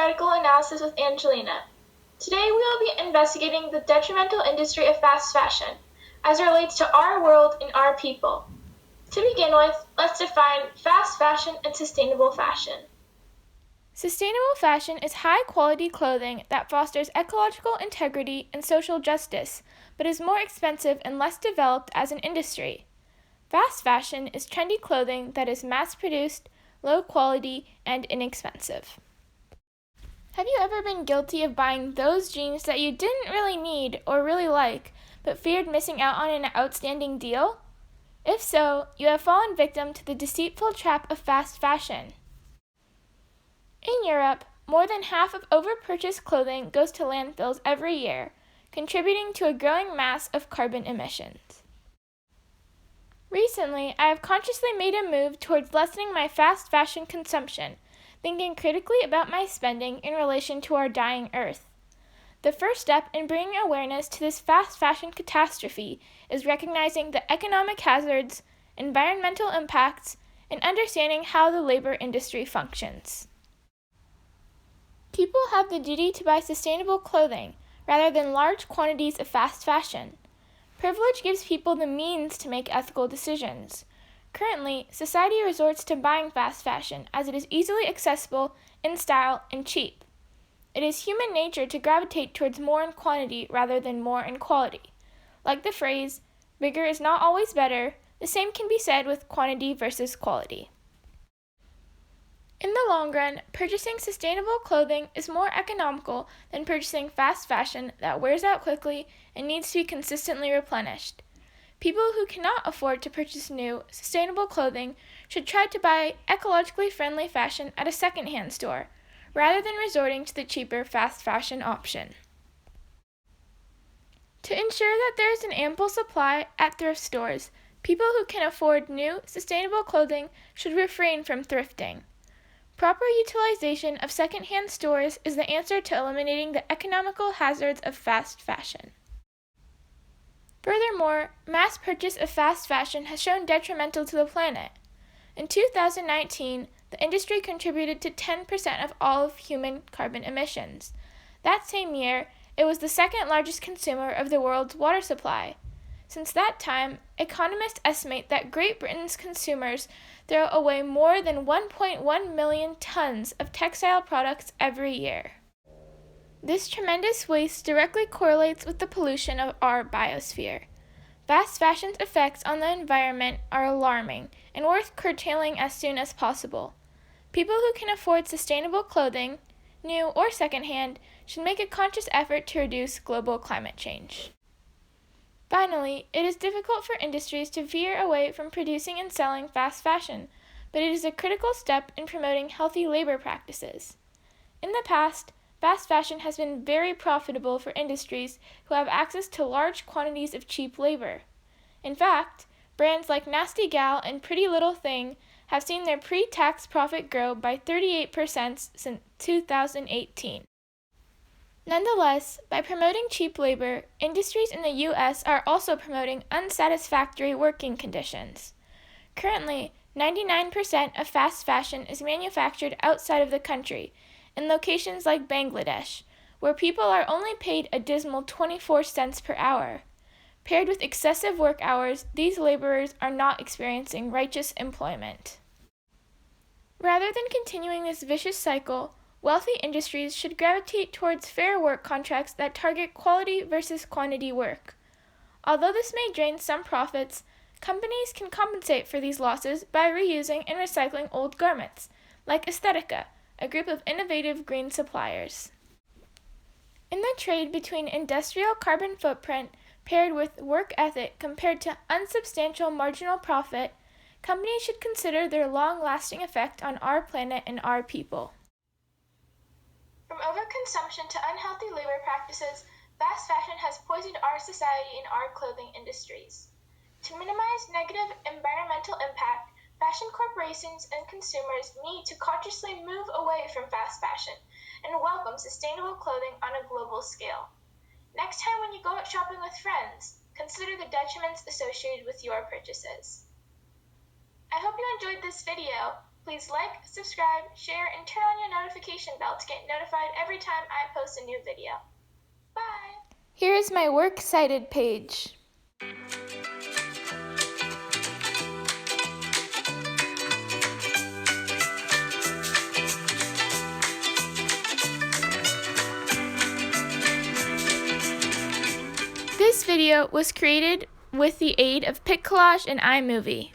Theoretical Analysis with Angelina. Today we will be investigating the detrimental industry of fast fashion as it relates to our world and our people. To begin with, let's define fast fashion and sustainable fashion. Sustainable fashion is high-quality clothing that fosters ecological integrity and social justice, but is more expensive and less developed as an industry. Fast fashion is trendy clothing that is mass-produced, low quality, and inexpensive. Have you ever been guilty of buying those jeans that you didn't really need or really like, but feared missing out on an outstanding deal? If so, you have fallen victim to the deceitful trap of fast fashion. In Europe, more than half of overpurchased clothing goes to landfills every year, contributing to a growing mass of carbon emissions. Recently, I have consciously made a move towards lessening my fast fashion consumption, thinking critically about my spending in relation to our dying Earth. The first step in bringing awareness to this fast fashion catastrophe is recognizing the economic hazards, environmental impacts, and understanding how the labor industry functions. People have the duty to buy sustainable clothing rather than large quantities of fast fashion. Privilege gives people the means to make ethical decisions. Currently, society resorts to buying fast fashion as it is easily accessible, in style, and cheap. It is human nature to gravitate towards more in quantity rather than more in quality. Like the phrase, bigger is not always better, the same can be said with quantity versus quality. In the long run, purchasing sustainable clothing is more economical than purchasing fast fashion that wears out quickly and needs to be consistently replenished. People who cannot afford to purchase new, sustainable clothing should try to buy ecologically friendly fashion at a second-hand store, rather than resorting to the cheaper fast fashion option. To ensure that there is an ample supply at thrift stores, people who can afford new, sustainable clothing should refrain from thrifting. Proper utilization of second-hand stores is the answer to eliminating the economical hazards of fast fashion. Furthermore, mass purchase of fast fashion has shown detrimental to the planet. In 2019, the industry contributed to 10% of all of human carbon emissions. That same year, it was the second largest consumer of the world's water supply. Since that time, economists estimate that Great Britain's consumers throw away more than 1.1 million tons of textile products every year. This tremendous waste directly correlates with the pollution of our biosphere. Fast fashion's effects on the environment are alarming and worth curtailing as soon as possible. People who can afford sustainable clothing, new or secondhand, should make a conscious effort to reduce global climate change. Finally, it is difficult for industries to veer away from producing and selling fast fashion, but it is a critical step in promoting healthy labor practices. In the past, fast fashion has been very profitable for industries who have access to large quantities of cheap labor. In fact, brands like Nasty Gal and Pretty Little Thing have seen their pre-tax profit grow by 38% since 2018. Nonetheless, by promoting cheap labor, industries in the U.S. are also promoting unsatisfactory working conditions. Currently, 99% of fast fashion is manufactured outside of the country, in locations like Bangladesh, where people are only paid a dismal 24 cents per hour. Paired with excessive work hours, these laborers are not experiencing righteous employment. Rather than continuing this vicious cycle, wealthy industries should gravitate towards fair work contracts that target quality versus quantity work. Although this may drain some profits, companies can compensate for these losses by reusing and recycling old garments, like Aesthetica, a group of innovative green suppliers. In the trade between industrial carbon footprint paired with work ethic compared to unsubstantial marginal profit, companies should consider their long-lasting effect on our planet and our people. From overconsumption to unhealthy labor practices, fast fashion has poisoned our society and our clothing industries. To minimize negative environmental impact, fashion corporations and consumers need to consciously move away from fast fashion and welcome sustainable clothing on a global scale. Next time when you go out shopping with friends, consider the detriments associated with your purchases. I hope you enjoyed this video. Please like, subscribe, share, and turn on your notification bell to get notified every time I post a new video. Bye! Here is my works cited page. This video was created with the aid of PicCollage and iMovie.